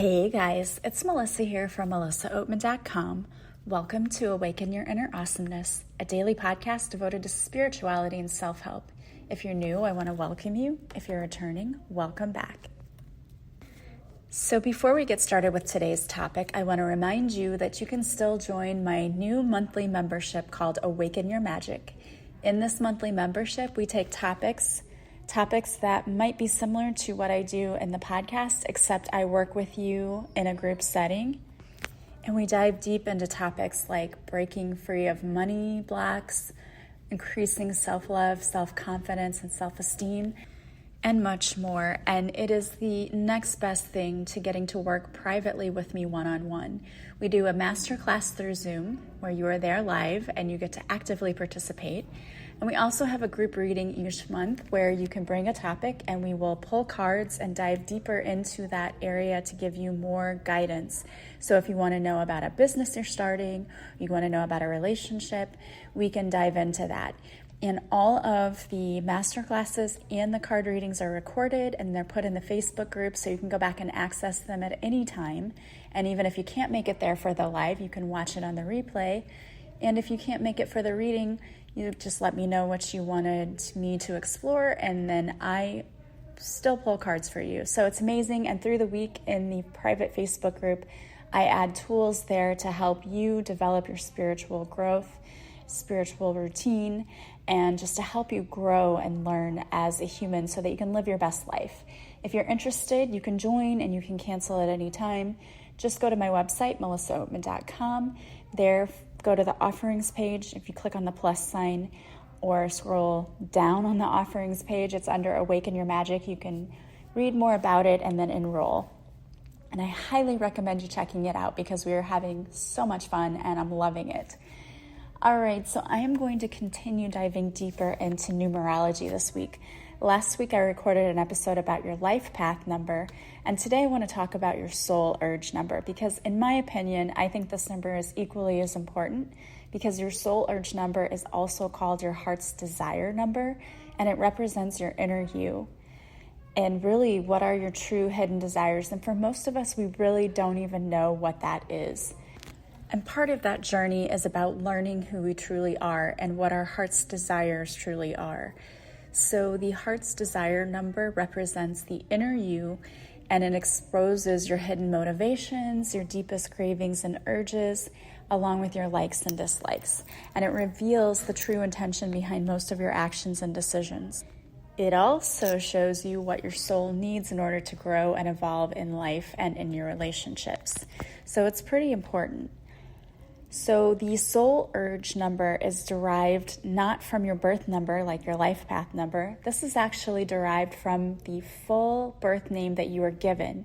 Hey guys, it's Melissa here from melissaoatman.com. Welcome to Awaken Your Inner Awesomeness, a daily podcast devoted to spirituality and self-help. If you're new, I want to welcome you. If you're returning, welcome back. So before we get started with today's topic, I want to remind you that you can still join my new monthly membership called Awaken Your Magic. In this monthly membership, we take topics that might be similar to what I do in the podcast, except I work with you in a group setting. And we dive deep into topics like breaking free of money blocks, increasing self-love, self-confidence, and self-esteem, and much more. And it is the next best thing to getting to work privately with me one-on-one. We do a masterclass through Zoom where you are there live and you get to actively participate. And we also have a group reading each month where you can bring a topic and we will pull cards and dive deeper into that area to give you more guidance. So if you want to know about a business you're starting, you want to know about a relationship, we can dive into that. And all of the masterclasses and the card readings are recorded and they're put in the Facebook group so you can go back and access them at any time. And even if you can't make it there for the live, you can watch it on the replay. And if you can't make it for the reading, you just let me know what you wanted me to explore, and then I still pull cards for you. So it's amazing. And through the week in the private Facebook group, I add tools there to help you develop your spiritual growth, spiritual routine, and just to help you grow and learn as a human so that you can live your best life. If you're interested, you can join and you can cancel at any time. Just go to my website, melissaoatman.com. There, go to the offerings page. If you click on the plus sign or scroll down on the offerings page, it's under Awaken Your Magic. You can read more about it and then enroll. And I highly recommend you checking it out because we are having so much fun and I'm loving it. All right, so I am going to continue diving deeper into numerology this week. Last week, I recorded an episode about your life path number, and today I want to talk about your soul urge number because, in my opinion, I think this number is equally as important because your soul urge number is also called your heart's desire number, and it represents your inner you. And really, what are your true hidden desires? And for most of us, we really don't even know what that is. And part of that journey is about learning who we truly are and what our heart's desires truly are. So the heart's desire number represents the inner you, and it exposes your hidden motivations, your deepest cravings and urges, along with your likes and dislikes. And it reveals the true intention behind most of your actions and decisions. It also shows you what your soul needs in order to grow and evolve in life and in your relationships. So it's pretty important. So the soul urge number is derived not from your birth number, like your life path number. This is actually derived from the full birth name that you were given,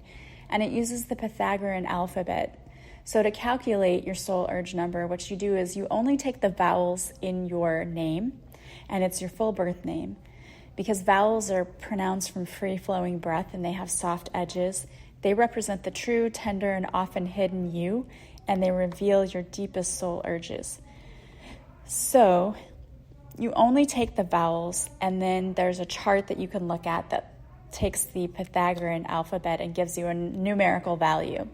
and it uses the Pythagorean alphabet. So to calculate your soul urge number, what you do is you only take the vowels in your name, and it's your full birth name. Because vowels are pronounced from free-flowing breath and they have soft edges, they represent the true, tender, and often hidden you, and they reveal your deepest soul urges. So you only take the vowels, and then there's a chart that you can look at that takes the Pythagorean alphabet and gives you a numerical value.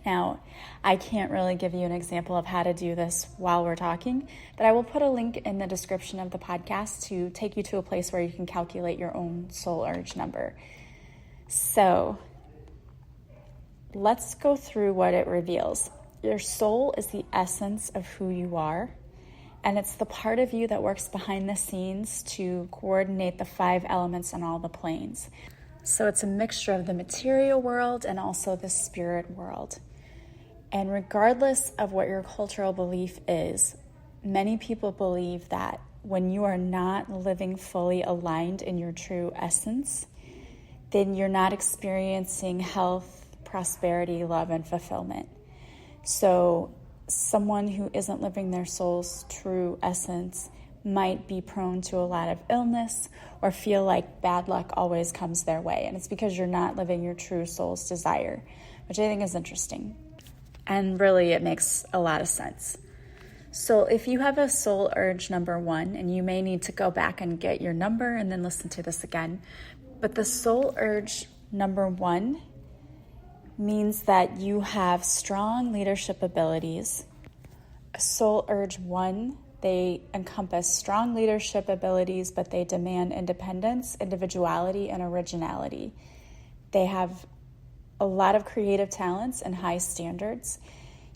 Now, I can't really give you an example of how to do this while we're talking, but I will put a link in the description of the podcast to take you to a place where you can calculate your own soul urge number. So let's go through what it reveals. Your soul is the essence of who you are, and it's the part of you that works behind the scenes to coordinate the 5 elements on all the planes. So it's a mixture of the material world and also the spirit world. And regardless of what your cultural belief is, many people believe that when you are not living fully aligned in your true essence, then you're not experiencing health, prosperity, love, and fulfillment. So someone who isn't living their soul's true essence might be prone to a lot of illness or feel like bad luck always comes their way. And it's because you're not living your true soul's desire, which I think is interesting. And really, it makes a lot of sense. So if you have a soul urge number 1, and you may need to go back and get your number and then listen to this again, but the soul urge number 1 means that you have strong leadership abilities. Soul Urge 1, they encompass strong leadership abilities, but they demand independence, individuality, and originality. They have a lot of creative talents and high standards.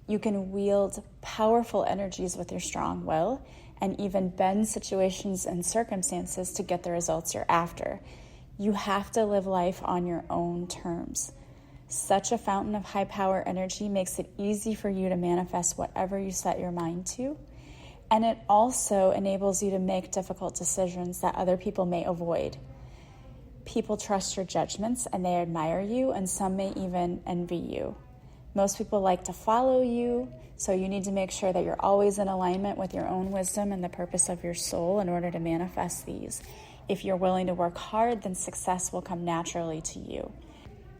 You can wield powerful energies with your strong will and even bend situations and circumstances to get the results you're after. You have to live life on your own terms. Such a fountain of high power energy makes it easy for you to manifest whatever you set your mind to. And it also enables you to make difficult decisions that other people may avoid. People trust your judgments and they admire you, and some may even envy you. Most people like to follow you, so you need to make sure that you're always in alignment with your own wisdom and the purpose of your soul in order to manifest these. If you're willing to work hard, then success will come naturally to you.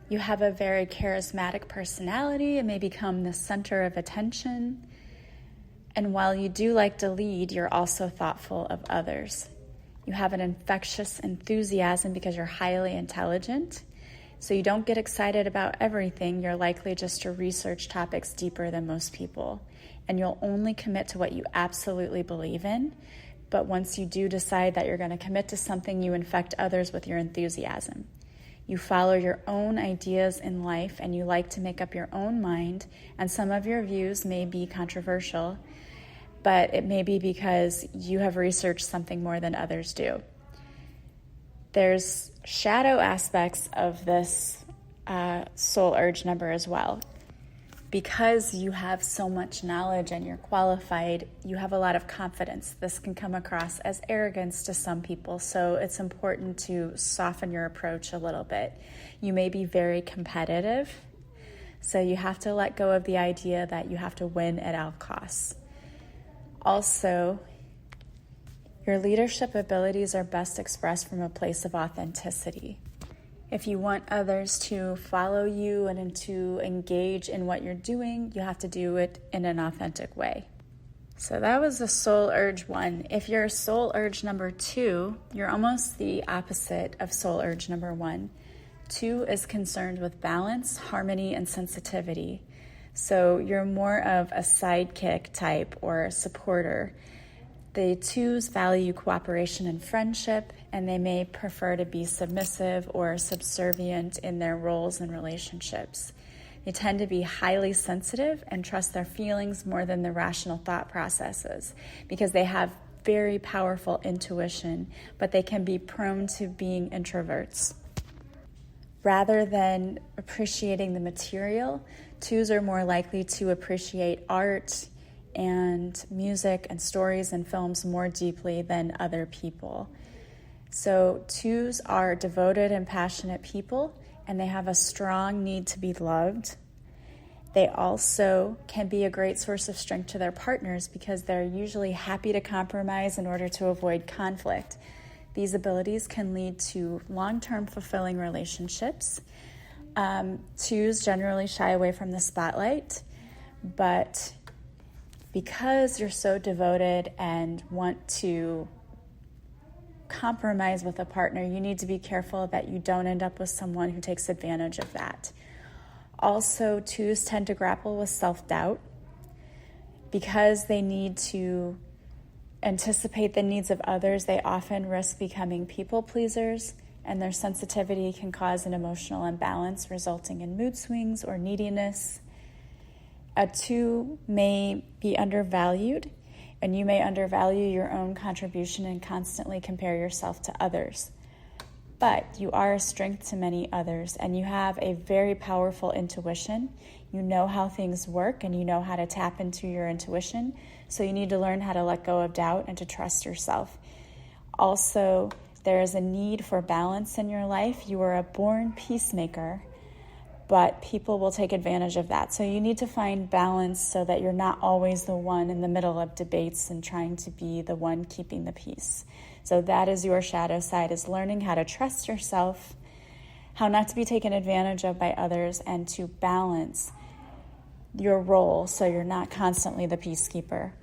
You have a very charismatic personality and may become the center of attention. And while you do like to lead, you're also thoughtful of others. You have an infectious enthusiasm because you're highly intelligent. So you don't get excited about everything. You're likely just to research topics deeper than most people. And you'll only commit to what you absolutely believe in. But once you do decide that you're going to commit to something, you infect others with your enthusiasm. You follow your own ideas in life and you like to make up your own mind. And some of your views may be controversial, but it may be because you have researched something more than others do. There's shadow aspects of this soul urge number as well. Because you have so much knowledge and you're qualified, you have a lot of confidence. This can come across as arrogance to some people, so it's important to soften your approach a little bit. You may be very competitive, so you have to let go of the idea that you have to win at all costs. Also, your leadership abilities are best expressed from a place of authenticity. If you want others to follow you and to engage in what you're doing, you have to do it in an authentic way. So that was the soul urge 1. If you're soul urge number 2, you're almost the opposite of soul urge number 1. 2 is concerned with balance, harmony, and sensitivity. So you're more of a sidekick type or a supporter. The 2s value cooperation and friendship, and they may prefer to be submissive or subservient in their roles and relationships. They tend to be highly sensitive and trust their feelings more than the rational thought processes because they have very powerful intuition, but they can be prone to being introverts. Rather than appreciating the material, 2s are more likely to appreciate art and music and stories and films more deeply than other people. So 2s are devoted and passionate people, and they have a strong need to be loved. They also can be a great source of strength to their partners because they're usually happy to compromise in order to avoid conflict. These abilities can lead to long-term fulfilling relationships. 2s generally shy away from the spotlight, but because you're so devoted and want to compromise with a partner, you need to be careful that you don't end up with someone who takes advantage of that. Also, 2s tend to grapple with self-doubt because they need to anticipate the needs of others. They often risk becoming people pleasers, and their sensitivity can cause an emotional imbalance, resulting in mood swings or neediness. A 2 may be undervalued, and you may undervalue your own contribution and constantly compare yourself to others. But you are a strength to many others, and you have a very powerful intuition. You know how things work, and you know how to tap into your intuition, so you need to learn how to let go of doubt and to trust yourself. Also, there is a need for balance in your life. You are a born peacemaker, but people will take advantage of that. So you need to find balance so that you're not always the one in the middle of debates and trying to be the one keeping the peace. So that is your shadow side, is learning how to trust yourself, how not to be taken advantage of by others, and to balance your role so you're not constantly the peacekeeper.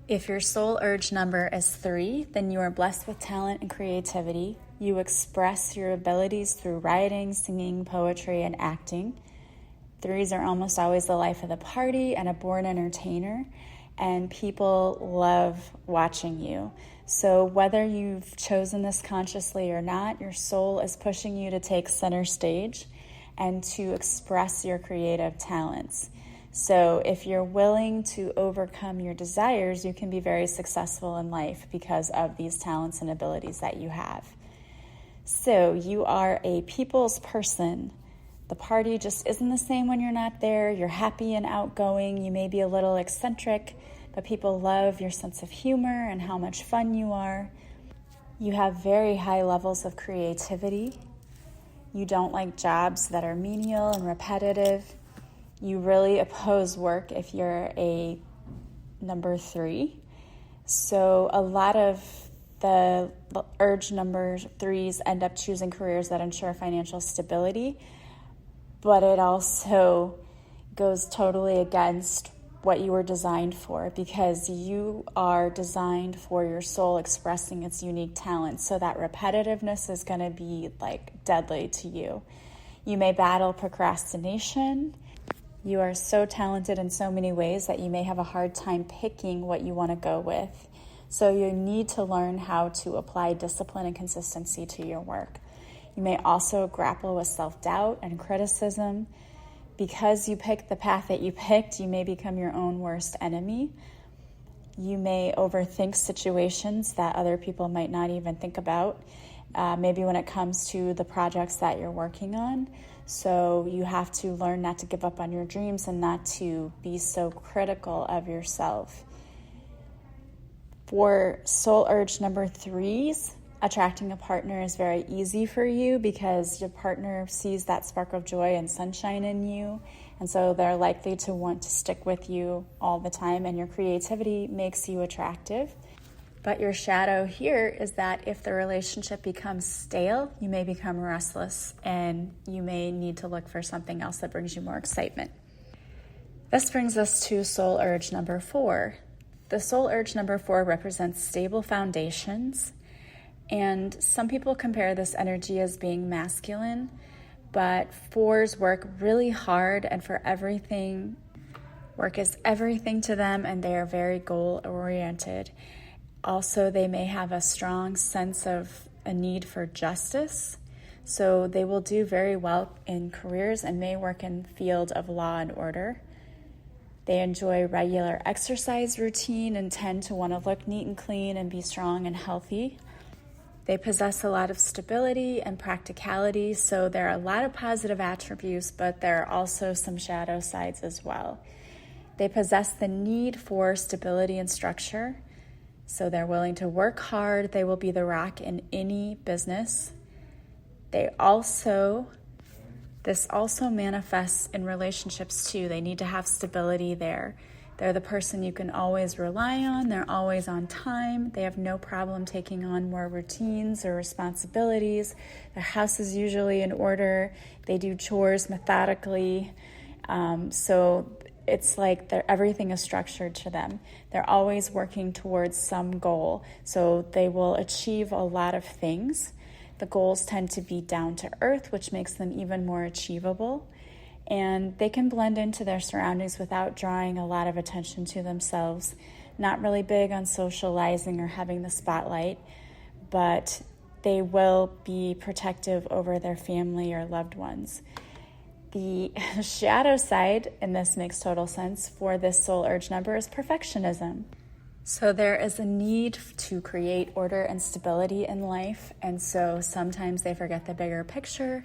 If your soul urge number is 3, then you are blessed with talent and creativity. You express your abilities through writing, singing, poetry, and acting. Threes are almost always the life of the party and a born entertainer, and people love watching you. So whether you've chosen this consciously or not, your soul is pushing you to take center stage and to express your creative talents. So if you're willing to overcome your desires, you can be very successful in life because of these talents and abilities that you have. So you are a people's person. The party just isn't the same when you're not there. You're happy and outgoing. You may be a little eccentric, but people love your sense of humor and how much fun you are. You have very high levels of creativity. You don't like jobs that are menial and repetitive. You really oppose work if you're a number 3. So a lot of the urge number 3s end up choosing careers that ensure financial stability, but it also goes totally against what you were designed for, because you are designed for your soul expressing its unique talent. So that repetitiveness is going to be like deadly to you. You may battle procrastination. You are so talented in so many ways that you may have a hard time picking what you want to go with. So you need to learn how to apply discipline and consistency to your work. You may also grapple with self-doubt and criticism. Because you picked the path that you picked, you may become your own worst enemy. You may overthink situations that other people might not even think about, maybe when it comes to the projects that you're working on. So you have to learn not to give up on your dreams and not to be so critical of yourself. For soul urge number 3s, attracting a partner is very easy for you because your partner sees that spark of joy and sunshine in you, and so they're likely to want to stick with you all the time, and your creativity makes you attractive. But your shadow here is that if the relationship becomes stale, you may become restless and you may need to look for something else that brings you more excitement. This brings us to soul urge number 4. The soul urge number 4 represents stable foundations. And some people compare this energy as being masculine, but 4s work really hard and for everything. Work is everything to them, and they are very goal-oriented. Also, they may have a strong sense of a need for justice, so they will do very well in careers and may work in the field of law and order. They enjoy regular exercise routine and tend to want to look neat and clean and be strong and healthy. They possess a lot of stability and practicality, so there are a lot of positive attributes, but there are also some shadow sides as well. They possess the need for stability and structure, so they're willing to work hard. They will be the rock in any business. This also manifests in relationships too. They need to have stability there. They're the person you can always rely on. They're always on time. They have no problem taking on more routines or responsibilities. Their house is usually in order. They do chores methodically. So it's like everything is structured to them. They're always working towards some goal. So they will achieve a lot of things. The goals tend to be down to earth, which makes them even more achievable. And they can blend into their surroundings without drawing a lot of attention to themselves. Not really big on socializing or having the spotlight, but they will be protective over their family or loved ones. The shadow side, and this makes total sense for this soul urge number, is perfectionism. So there is a need to create order and stability in life, and so sometimes they forget the bigger picture.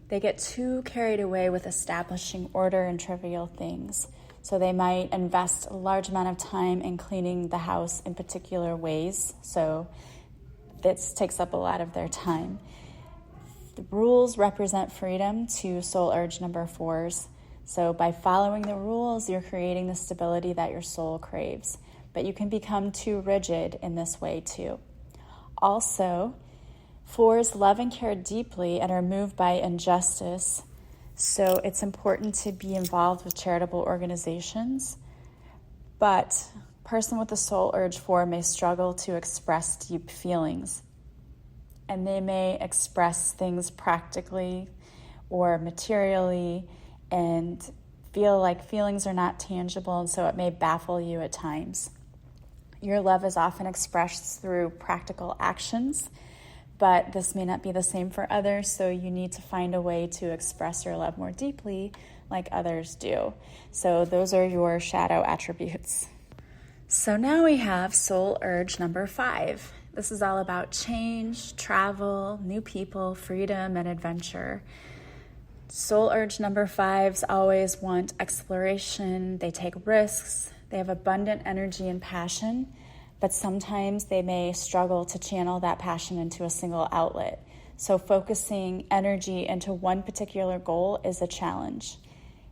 They get too carried away with establishing order in trivial things. So they might invest a large amount of time in cleaning the house in particular ways. So this takes up a lot of their time. The rules represent freedom to soul urge number 4s. So by following the rules, you're creating the stability that your soul craves. But you can become too rigid in this way too. Also, 4s love and care deeply and are moved by injustice, so it's important to be involved with charitable organizations. But a person with the soul urge 4 may struggle to express deep feelings, and they may express things practically or materially, and feel like feelings are not tangible, and so it may baffle you at times. Your love is often expressed through practical actions, but this may not be the same for others, so you need to find a way to express your love more deeply like others do. So those are your shadow attributes. So now we have soul urge number 5. This is all about change, travel, new people, freedom, and adventure. Soul urge number 5s always want exploration. They take risks. They have abundant energy and passion, but sometimes they may struggle to channel that passion into a single outlet. So focusing energy into one particular goal is a challenge.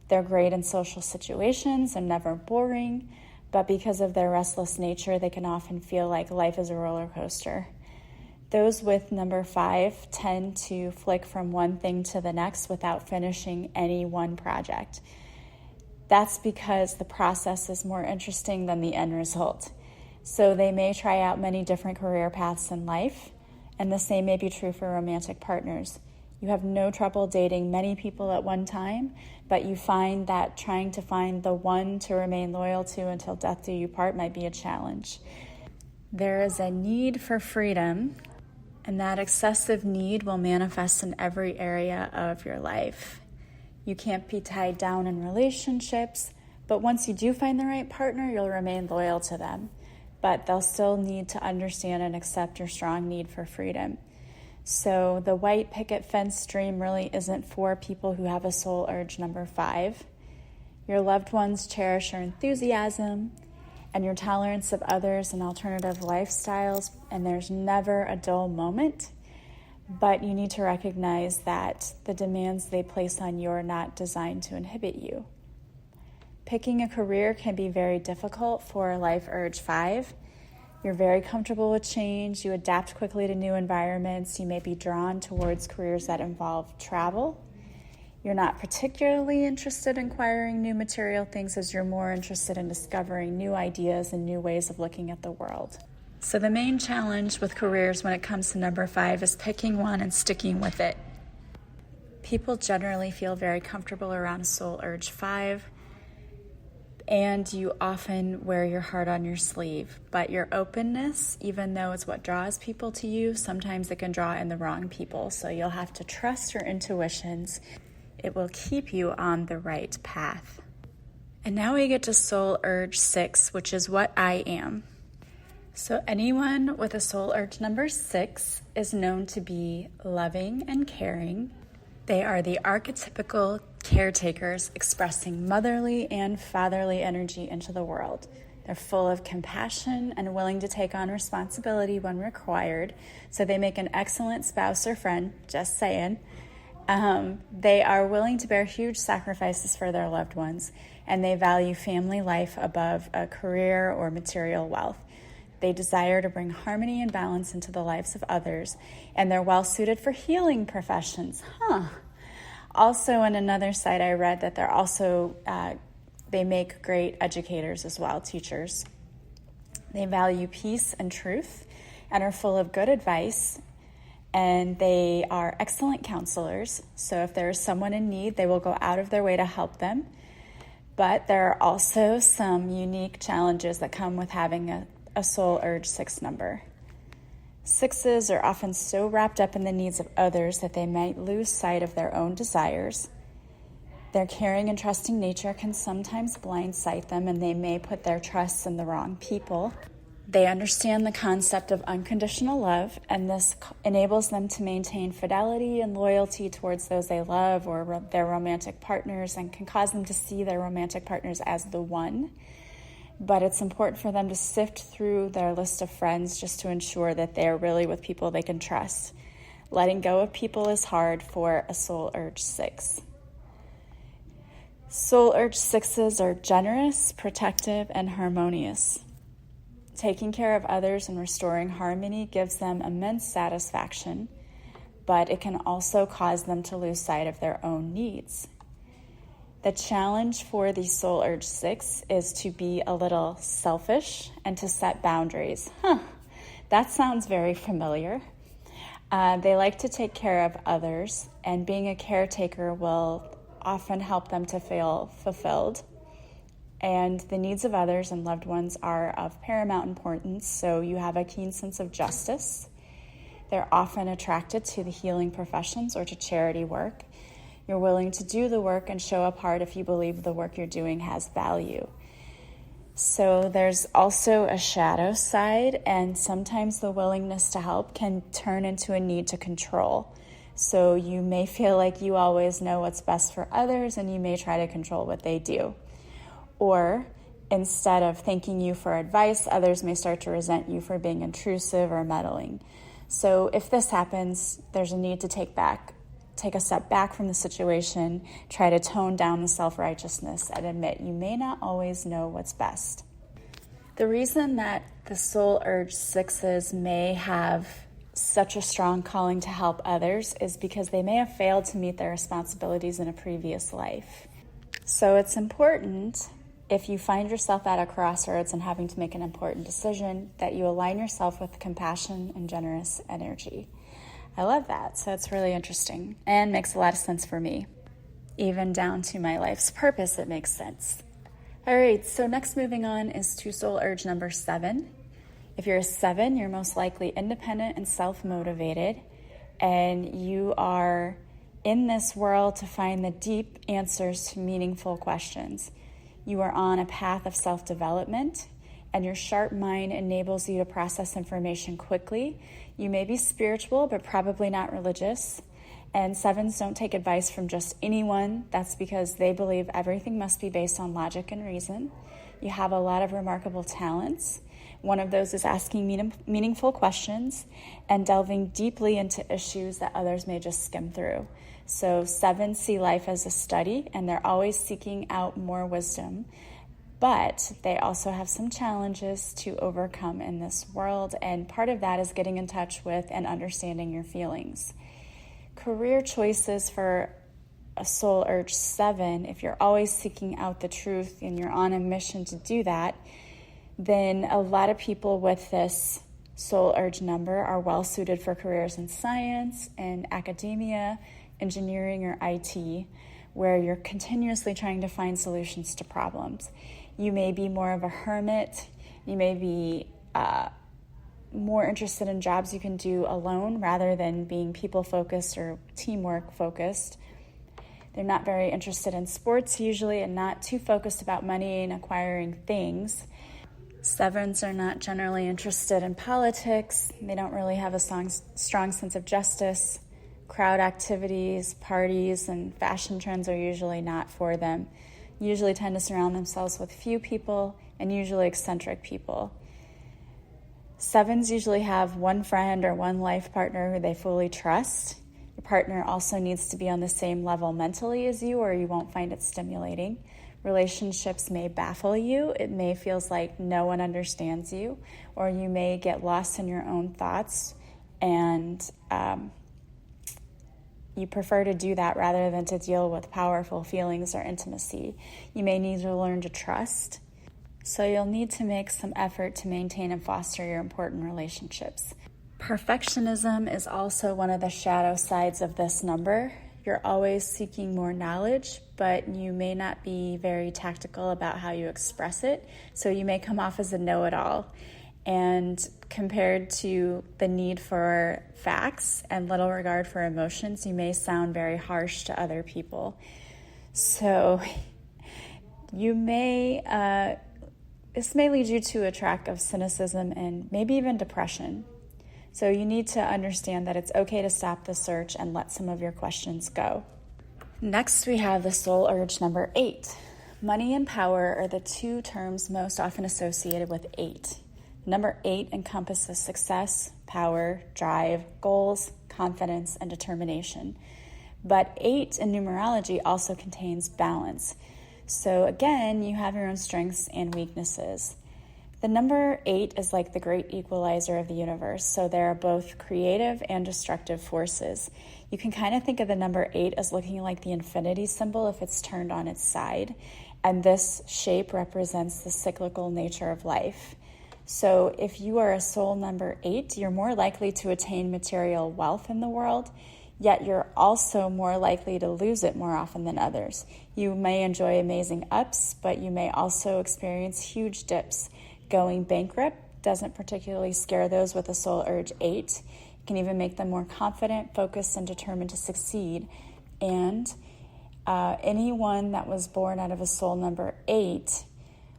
They're great in social situations and never boring, but because of their restless nature, they can often feel like life is a roller coaster. Those with number 5 tend to flick from one thing to the next without finishing any one project. That's because the process is more interesting than the end result. So they may try out many different career paths in life, and the same may be true for romantic partners. You have no trouble dating many people at one time, but you find that trying to find the one to remain loyal to until death do you part might be a challenge. There is a need for freedom, and that excessive need will manifest in every area of your life. You can't be tied down in relationships, but once you do find the right partner, you'll remain loyal to them. But they'll still need to understand and accept your strong need for freedom. So the white picket fence dream really isn't for people who have a soul urge number 5. Your loved ones cherish your enthusiasm and your tolerance of others and alternative lifestyles, and there's never a dull moment. But you need to recognize that the demands they place on you are not designed to inhibit you. Picking a career can be very difficult for Life Urge 5. You're very comfortable with change. You adapt quickly to new environments. You may be drawn towards careers that involve travel. You're not particularly interested in acquiring new material things, as you're more interested in discovering new ideas and new ways of looking at the world. So the main challenge with careers when it comes to number 5 is picking one and sticking with it. People generally feel very comfortable around Soul Urge 5, and you often wear your heart on your sleeve. But your openness, even though it's what draws people to you, sometimes it can draw in the wrong people. So you'll have to trust your intuitions. It will keep you on the right path. And now we get to Soul Urge 6, which is what I am. So anyone with a Soul Urge number 6 is known to be loving and caring. They are the archetypical caretakers expressing motherly and fatherly energy into the world. They're full of compassion and willing to take on responsibility when required, so they make an excellent spouse or friend, just saying. They are willing to bear huge sacrifices for their loved ones, and they value family life above a career or material wealth. They desire to bring harmony and balance into the lives of others, and they're well suited for healing professions. Also, on another site, I read that they're also, they make great educators as well, teachers. They value peace and truth and are full of good advice, and they are excellent counselors. So if there is someone in need, they will go out of their way to help them. But there are also some unique challenges that come with having a Soul Urge 6 number. 6s are often so wrapped up in the needs of others that they might lose sight of their own desires. Their caring and trusting nature can sometimes blindsight them, and they may put their trust in the wrong people. They understand the concept of unconditional love, and this enables them to maintain fidelity and loyalty towards those they love or their romantic partners, and can cause them to see their romantic partners as the one. But it's important for them to sift through their list of friends just to ensure that they're really with people they can trust. Letting go of people is hard for a Soul Urge 6. Soul Urge 6s are generous, protective, and harmonious. Taking care of others and restoring harmony gives them immense satisfaction, but it can also cause them to lose sight of their own needs. The challenge for the Soul Urge 6 is to be a little selfish and to set boundaries. That sounds very familiar. They like to take care of others, and being a caretaker will often help them to feel fulfilled. And the needs of others and loved ones are of paramount importance, so you have a keen sense of justice. They're often attracted to the healing professions or to charity work. You're willing to do the work and show up hard if you believe the work you're doing has value. So there's also a shadow side, and sometimes the willingness to help can turn into a need to control. So you may feel like you always know what's best for others, and you may try to control what they do. Or instead of thanking you for advice, others may start to resent you for being intrusive or meddling. So if this happens, there's a need to take a step back from the situation, try to tone down the self-righteousness, and admit you may not always know what's best. The reason that the soul urge 6s may have such a strong calling to help others is because they may have failed to meet their responsibilities in a previous life. So it's important, if you find yourself at a crossroads and having to make an important decision, that you align yourself with compassion and generous energy. I love that. So it's really interesting and makes a lot of sense for me. Even down to my life's purpose, it makes sense. All right, so next moving on is to soul urge number 7. If you're a 7, you're most likely independent and self-motivated, and you are in this world to find the deep answers to meaningful questions. You are on a path of self-development, and your sharp mind enables you to process information quickly. You may be spiritual, but probably not religious. And 7s don't take advice from just anyone. That's because they believe everything must be based on logic and reason. You have a lot of remarkable talents. One of those is asking meaningful questions and delving deeply into issues that others may just skim through. So 7s see life as a study, and they're always seeking out more wisdom. But they also have some challenges to overcome in this world, and part of that is getting in touch with and understanding your feelings. Career choices for a soul urge 7, if you're always seeking out the truth and you're on a mission to do that, then a lot of people with this soul urge number are well suited for careers in science, in academia, engineering, or IT, where you're continuously trying to find solutions to problems. You may be more of a hermit. You may be more interested in jobs you can do alone rather than being people-focused or teamwork-focused. They're not very interested in sports usually, and not too focused about money and acquiring things. 7s are not generally interested in politics. They don't really have a strong sense of justice. Crowd activities, parties, and fashion trends are usually not for them. Usually tend to surround themselves with few people and usually eccentric people. 7s usually have one friend or one life partner who they fully trust. Your partner also needs to be on the same level mentally as you, or you won't find it stimulating. Relationships may baffle you. It may feel like no one understands you, or you may get lost in your own thoughts, and you prefer to do that rather than to deal with powerful feelings or intimacy. You may need to learn to trust. So you'll need to make some effort to maintain and foster your important relationships. Perfectionism is also one of the shadow sides of this number. You're always seeking more knowledge, but you may not be very tactical about how you express it. So you may come off as a know-it-all. And compared to the need for facts and little regard for emotions, you may sound very harsh to other people. So you may, this may lead you to a track of cynicism and maybe even depression. So you need to understand that it's okay to stop the search and let some of your questions go. Next, we have the soul urge number 8. Money and power are the two terms most often associated with 8. Number 8 encompasses success, power, drive, goals, confidence, and determination. But 8 in numerology also contains balance. So again, you have your own strengths and weaknesses. The number 8 is like the great equalizer of the universe, so there are both creative and destructive forces. You can kind of think of the number 8 as looking like the infinity symbol if it's turned on its side, and this shape represents the cyclical nature of life. So if you are a soul number 8, you're more likely to attain material wealth in the world. yet you're also more likely to lose it more often than others. You may enjoy amazing ups, but you may also experience huge dips. Going bankrupt doesn't particularly scare those with a soul urge 8. It can even make them more confident, focused, and determined to succeed. And anyone that was born out of a soul number 8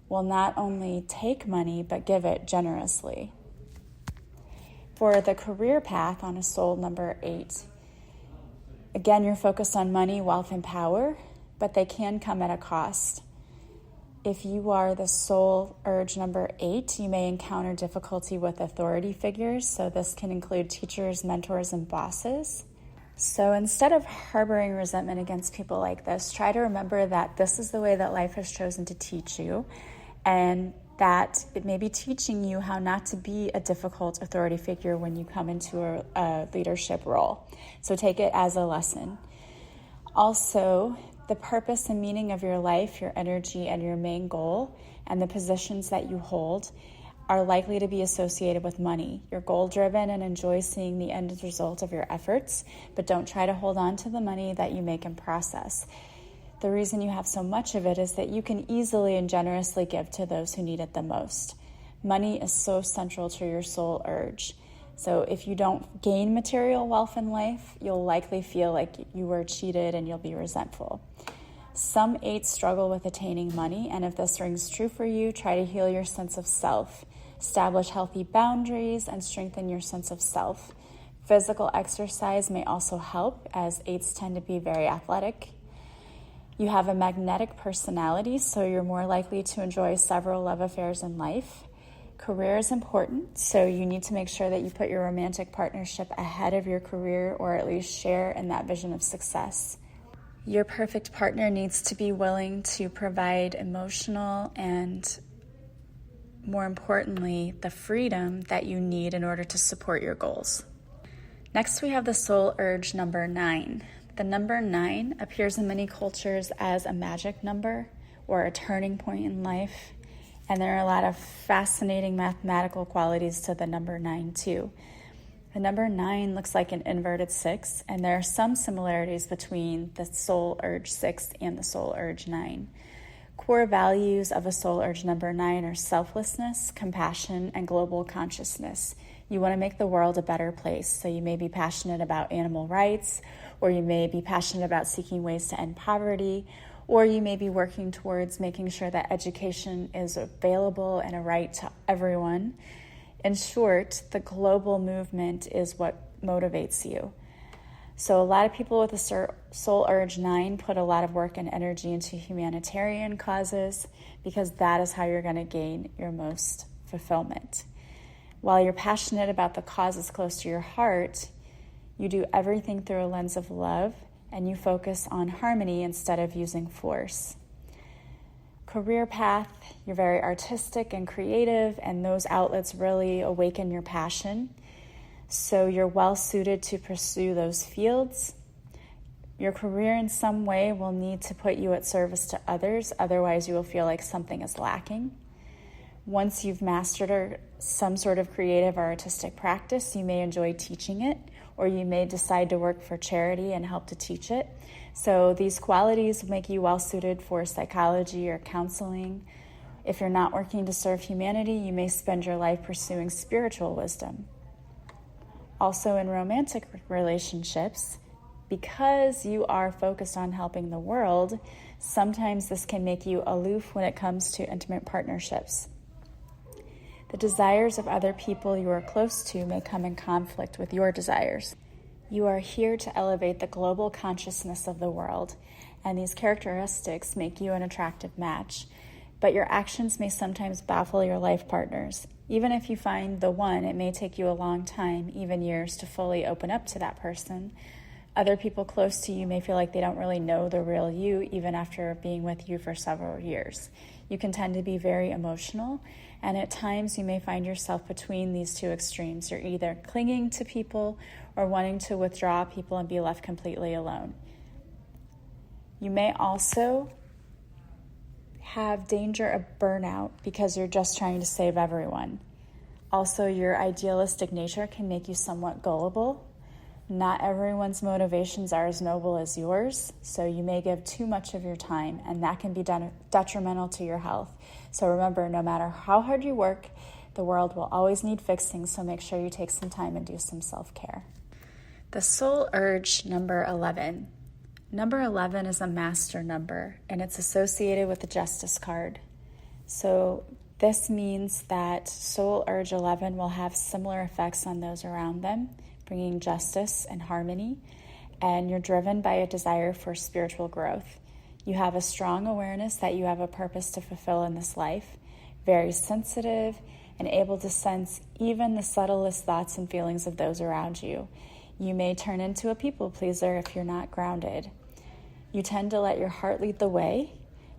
will not only take money, but give it generously. For the career path on a soul number 8, again, you're focused on money, wealth, and power, but they can come at a cost. If you are the soul urge number 8, you may encounter difficulty with authority figures. So this can include teachers, mentors, and bosses. So instead of harboring resentment against people like this, try to remember that this is the way that life has chosen to teach you, and that it may be teaching you how not to be a difficult authority figure when you come into a leadership role. So take it as a lesson. Also, the purpose and meaning of your life, your energy, and your main goal, and the positions that you hold are likely to be associated with money. You're goal-driven and enjoy seeing the end result of your efforts, but don't try to hold on to the money that you make in process. The reason you have so much of it is that you can easily and generously give to those who need it the most. Money is so central to your soul urge. So if you don't gain material wealth in life, you'll likely feel like you were cheated and you'll be resentful. Some 8s struggle with attaining money, and if this rings true for you, try to heal your sense of self. Establish healthy boundaries and strengthen your sense of self. Physical exercise may also help, as 8s tend to be very athletic. You have a magnetic personality, so you're more likely to enjoy several love affairs in life. Career is important, so you need to make sure that you put your romantic partnership ahead of your career, or at least share in that vision of success. Your perfect partner needs to be willing to provide emotional and, more importantly, the freedom that you need in order to support your goals. Next, we have the soul urge number 9. The number 9 appears in many cultures as a magic number or a turning point in life, and there are a lot of fascinating mathematical qualities to the number 9 too. The number 9 looks like an inverted 6, and there are some similarities between the soul urge 6 and the soul urge 9. Core values of a soul urge number 9 are selflessness, compassion, and global consciousness. You want to make the world a better place, so you may be passionate about animal rights, or you may be passionate about seeking ways to end poverty, or you may be working towards making sure that education is available and a right to everyone. In short, the global movement is what motivates you. So a lot of people with a soul urge 9 put a lot of work and energy into humanitarian causes, because that is how you're going to gain your most fulfillment. While you're passionate about the causes close to your heart, you do everything through a lens of love, and you focus on harmony instead of using force. Career path, you're very artistic and creative, and those outlets really awaken your passion. So you're well suited to pursue those fields. Your career in some way will need to put you at service to others, otherwise you will feel like something is lacking. Once you've mastered some sort of creative or artistic practice, you may enjoy teaching it, or you may decide to work for charity and help to teach it. So these qualities make you well suited for psychology or counseling. If you're not working to serve humanity, you may spend your life pursuing spiritual wisdom. Also in romantic relationships, because you are focused on helping the world, sometimes this can make you aloof when it comes to intimate partnerships. The desires of other people you are close to may come in conflict with your desires. You are here to elevate the global consciousness of the world, and these characteristics make you an attractive match. But your actions may sometimes baffle your life partners. Even if you find the one, it may take you a long time, even years, to fully open up to that person. Other people close to you may feel like they don't really know the real you, even after being with you for several years. You can tend to be very emotional, and at times you may find yourself between these two extremes. You're either clinging to people or wanting to withdraw people and be left completely alone. You may also have danger of burnout because you're just trying to save everyone. Also, your idealistic nature can make you somewhat gullible. Not everyone's motivations are as noble as yours, so you may give too much of your time, and that can be detrimental to your health. So remember, no matter how hard you work, the world will always need fixing, so make sure you take some time and do some self-care. The soul urge, number 11. Number 11 is a master number, and it's associated with the Justice card. So this means that soul urge 11 will have similar effects on those around them, bringing justice and harmony, and you're driven by a desire for spiritual growth. You have a strong awareness that you have a purpose to fulfill in this life, very sensitive and able to sense even the subtlest thoughts and feelings of those around you. You may turn into a people pleaser if you're not grounded. You tend to let your heart lead the way,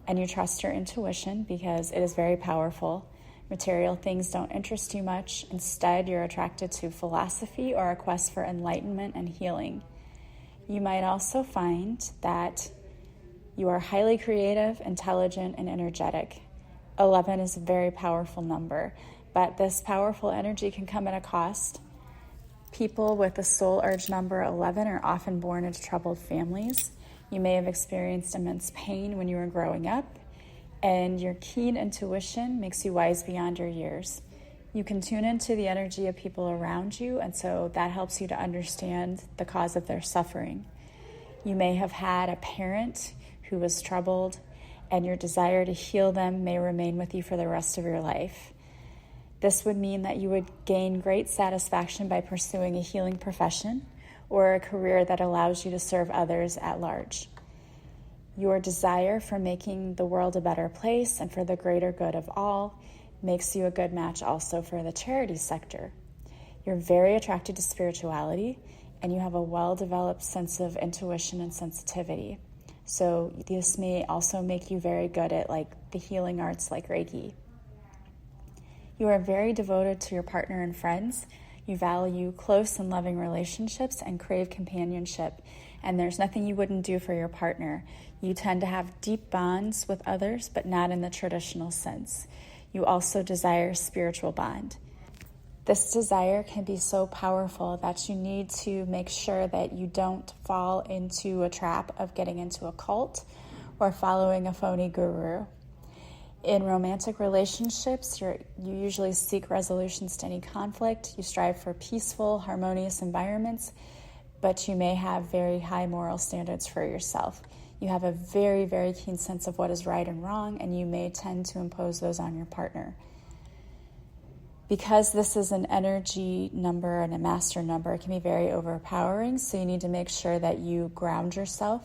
and you trust your intuition because it is very powerful. Material things don't interest you much. Instead, you're attracted to philosophy or a quest for enlightenment and healing. You might also find that you are highly creative, intelligent, and energetic. 11 is a very powerful number, but this powerful energy can come at a cost. People with the soul urge number 11 are often born into troubled families. You may have experienced immense pain when you were growing up, and your keen intuition makes you wise beyond your years. You can tune into the energy of people around you, and so that helps you to understand the cause of their suffering. You may have had a parent who was troubled, and your desire to heal them may remain with you for the rest of your life. This would mean that you would gain great satisfaction by pursuing a healing profession or a career that allows you to serve others at large. Your desire for making the world a better place and for the greater good of all makes you a good match also for the charity sector. You're very attracted to spirituality, and you have a well-developed sense of intuition and sensitivity. So this may also make you very good at the healing arts like Reiki. You are very devoted to your partner and friends. You value close and loving relationships and crave companionship, and there's nothing you wouldn't do for your partner. You tend to have deep bonds with others, but not in the traditional sense. You also desire a spiritual bond. This desire can be so powerful that you need to make sure that you don't fall into a trap of getting into a cult or following a phony guru. In romantic relationships, you usually seek resolutions to any conflict. You strive for peaceful, harmonious environments, but you may have very high moral standards for yourself. You have a very, very keen sense of what is right and wrong, and you may tend to impose those on your partner. Because this is an energy number and a master number, it can be very overpowering, so you need to make sure that you ground yourself.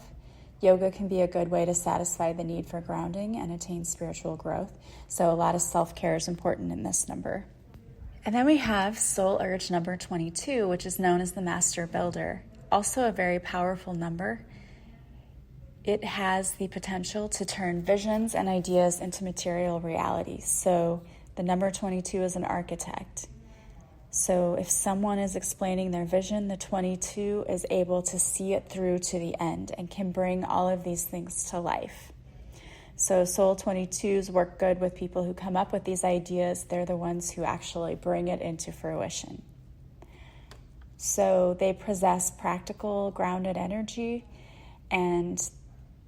Yoga can be a good way to satisfy the need for grounding and attain spiritual growth. So a lot of self-care is important in this number. And then we have soul urge number 22, which is known as the master builder. Also a very powerful number. It has the potential to turn visions and ideas into material reality. So the number 22 is an architect. So if someone is explaining their vision, the 22 is able to see it through to the end and can bring all of these things to life. So soul 22s work good with people who come up with these ideas. They're the ones who actually bring it into fruition. So they possess practical, grounded energy, and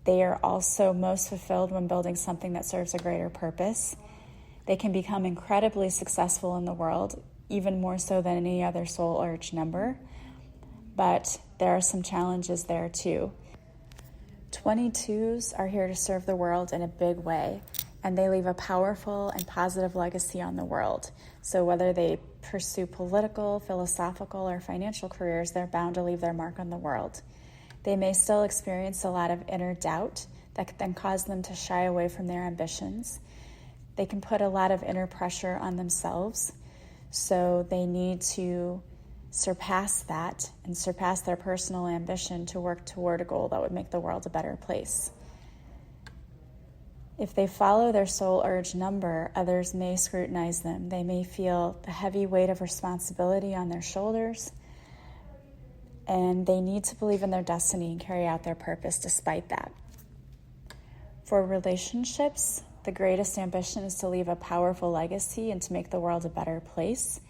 they are also most fulfilled when building something that serves a greater purpose. They can become incredibly successful in the world, even more so than any other soul urge number, but there are some challenges there too. 22s are here to serve the world in a big way, and they leave a powerful and positive legacy on the world. So whether they pursue political, philosophical, or financial careers, they're bound to leave their mark on the world. They may still experience a lot of inner doubt that can then cause them to shy away from their ambitions. They can put a lot of inner pressure on themselves, so they need to surpass that and surpass their personal ambition to work toward a goal that would make the world a better place. If they follow their soul urge number, others may scrutinize them. They may feel the heavy weight of responsibility on their shoulders, and they need to believe in their destiny and carry out their purpose despite that. For relationships, the greatest ambition is to leave a powerful legacy and to make the world a better place.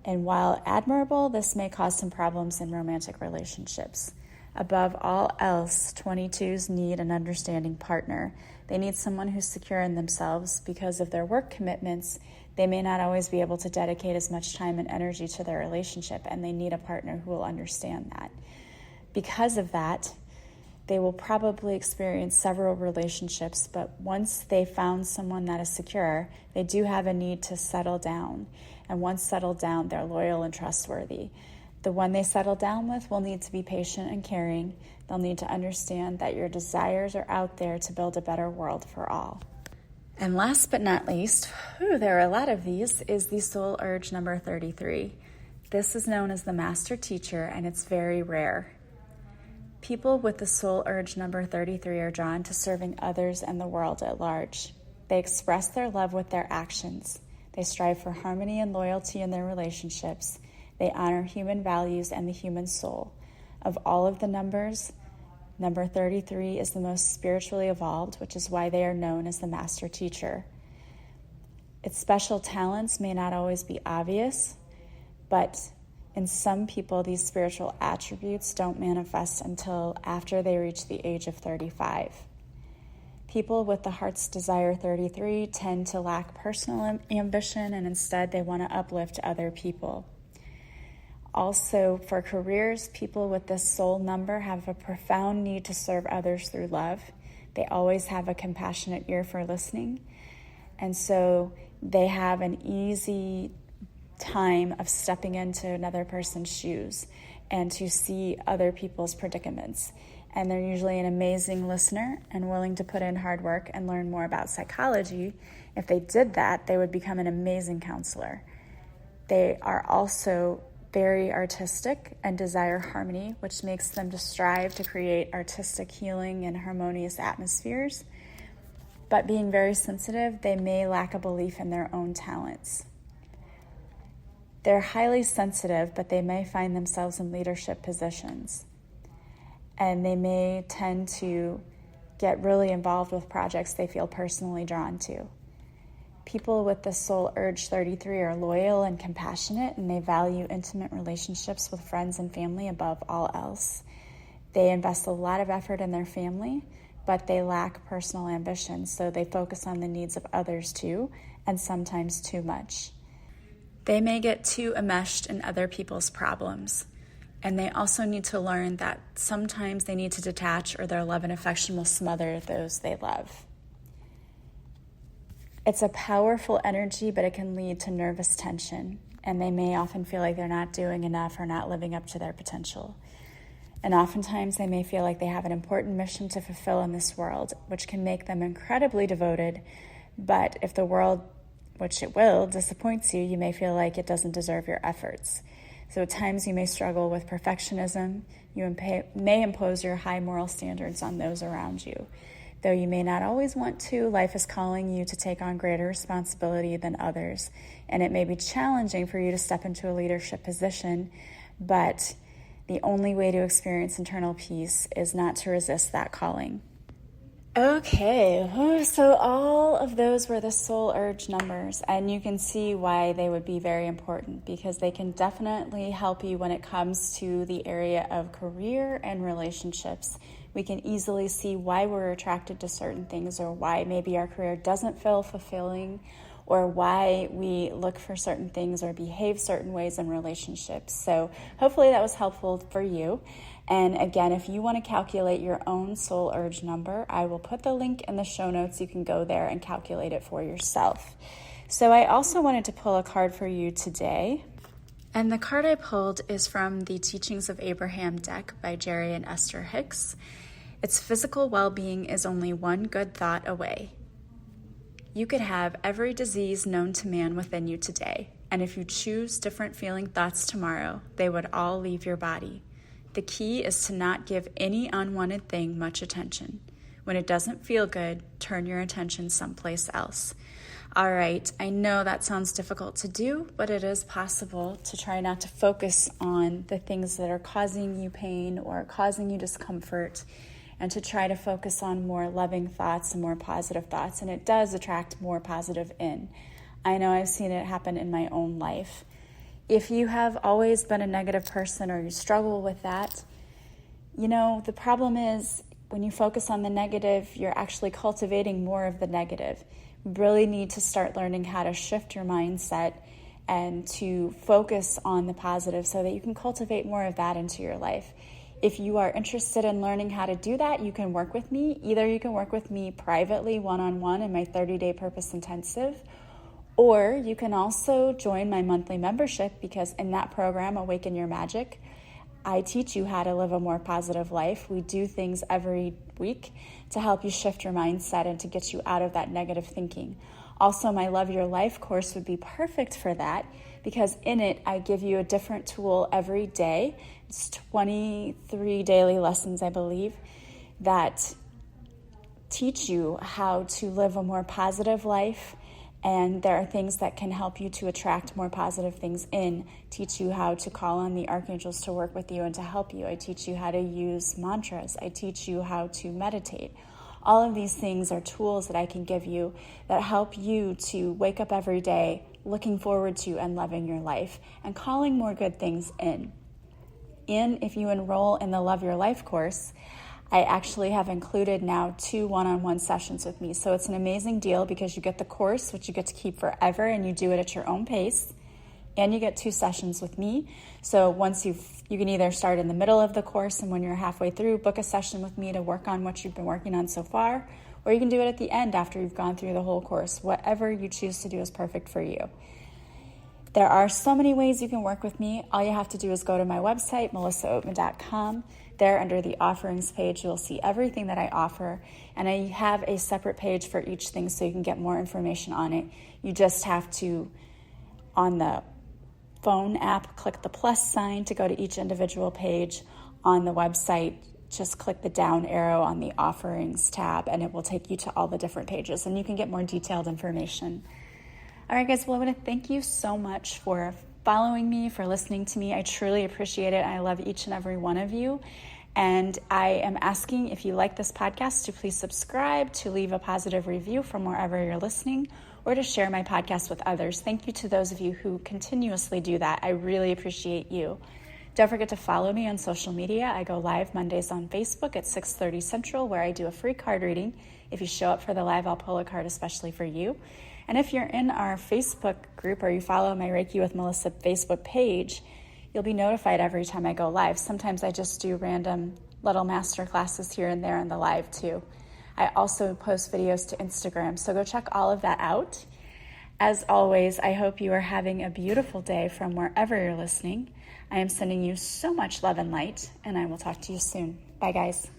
And while admirable, this may cause some problems in romantic relationships. Above all else, 22s need an understanding partner. They need someone who's secure in themselves. Because of their work commitments, they may not always be able to dedicate as much time and energy to their relationship, and they need a partner who will understand that. Because of that, they will probably experience several relationships, but once they found someone that is secure, they do have a need to settle down. And once settled down, they're loyal and trustworthy. The one they settle down with will need to be patient and caring. They'll need to understand that your desires are out there to build a better world for all. And last but not least, there are a lot of these, is the soul urge number 33. This is known as the master teacher, and it's very rare. People with the soul urge number 33 are drawn to serving others and the world at large. They express their love with their actions. They strive for harmony and loyalty in their relationships. They honor human values and the human soul. Of all of the numbers, number 33 is the most spiritually evolved, which is why they are known as the master teacher. Its special talents may not always be obvious, but in some people, these spiritual attributes don't manifest until after they reach the age of 35. People with the heart's desire 33 tend to lack personal ambition, and instead they want to uplift other people. Also, for careers, people with this soul number have a profound need to serve others through love. They always have a compassionate ear for listening, and so they have an easy time of stepping into another person's shoes and to see other people's predicaments. And they're usually an amazing listener and willing to put in hard work and learn more about psychology. If they did that, they would become an amazing counselor. They are also very artistic and desire harmony, which makes them to strive to create artistic healing and harmonious atmospheres. But being very sensitive, they may lack a belief in their own talents. They're highly sensitive, but they may find themselves in leadership positions. And they may tend to get really involved with projects they feel personally drawn to. People with the soul urge 33 are loyal and compassionate, and they value intimate relationships with friends and family above all else. They invest a lot of effort in their family, but they lack personal ambition, so they focus on the needs of others too, and sometimes too much. They may get too enmeshed in other people's problems, and they also need to learn that sometimes they need to detach, or their love and affection will smother those they love. It's a powerful energy, but it can lead to nervous tension, and they may often feel like they're not doing enough or not living up to their potential. And oftentimes they may feel like they have an important mission to fulfill in this world, which can make them incredibly devoted, but if the world, which it will, disappoints you, you may feel like it doesn't deserve your efforts. So at times you may struggle with perfectionism. You may impose your high moral standards on those around you. Though you may not always want to, life is calling you to take on greater responsibility than others. And it may be challenging for you to step into a leadership position, but the only way to experience internal peace is not to resist that calling. Okay, so all of those were the soul urge numbers, and you can see why they would be very important, because they can definitely help you when it comes to the area of career and relationships. We can easily see why we're attracted to certain things, or why maybe our career doesn't feel fulfilling, or why we look for certain things or behave certain ways in relationships. So hopefully that was helpful for you. And again, if you want to calculate your own soul urge number, I will put the link in the show notes. You can go there and calculate it for yourself. So I also wanted to pull a card for you today. And the card I pulled is from the Teachings of Abraham deck by Jerry and Esther Hicks. Its physical well-being is only one good thought away. You could have every disease known to man within you today, and if you choose different feeling thoughts tomorrow, they would all leave your body. The key is to not give any unwanted thing much attention. When it doesn't feel good, turn your attention someplace else. All right, I know that sounds difficult to do, but it is possible to try not to focus on the things that are causing you pain or causing you discomfort, and to try to focus on more loving thoughts and more positive thoughts, and it does attract more positive in. I know I've seen it happen in my own life. If you have always been a negative person or you struggle with that, the problem is when you focus on the negative, you're actually cultivating more of the negative. You really need to start learning how to shift your mindset and to focus on the positive so that you can cultivate more of that into your life. If you are interested in learning how to do that, you can work with me. Either you can work with me privately, one-on-one in my 30-day Purpose Intensive, or you can also join my monthly membership, because in that program, Awaken Your Magic, I teach you how to live a more positive life. We do things every week to help you shift your mindset and to get you out of that negative thinking. Also, my Love Your Life course would be perfect for that, because in it, I give you a different tool every day. It's 23 daily lessons, I believe, that teach you how to live a more positive life. And there are things that can help you to attract more positive things in, teach you how to call on the archangels to work with you and to help you. I teach you how to use mantras. I teach you how to meditate. All of these things are tools that I can give you that help you to wake up every day looking forward to and loving your life and calling more good things in. And if you enroll in the Love Your Life course, I actually have included now 2 one-on-one sessions with me. So it's an amazing deal because you get the course, which you get to keep forever, and you do it at your own pace. And you get 2 sessions with me. So once you can either start in the middle of the course, and when you're halfway through, book a session with me to work on what you've been working on so far, or you can do it at the end after you've gone through the whole course. Whatever you choose to do is perfect for you. There are so many ways you can work with me. All you have to do is go to my website, melissaoatman.com. There under the offerings page, you'll see everything that I offer. And I have a separate page for each thing so you can get more information on it. You just have to, on the phone app, click the plus sign to go to each individual page. On the website, just click the down arrow on the offerings tab, and it will take you to all the different pages, and you can get more detailed information. All right, guys, well, I want to thank you so much for following me, for listening to me. I truly appreciate it. I love each and every one of you. And I am asking, if you like this podcast, to please subscribe, to leave a positive review from wherever you're listening, or to share my podcast with others. Thank you to those of you who continuously do that. I really appreciate you. Don't forget to follow me on social media. I go live Mondays on Facebook at 6:30 Central, where I do a free card reading. If you show up for the live, I'll pull a card especially for you. And if you're in our Facebook group or you follow my Reiki with Melissa Facebook page, you'll be notified every time I go live. Sometimes I just do random little master classes here and there in the live too. I also post videos to Instagram, so go check all of that out. As always, I hope you are having a beautiful day from wherever you're listening. I am sending you so much love and light, and I will talk to you soon. Bye, guys.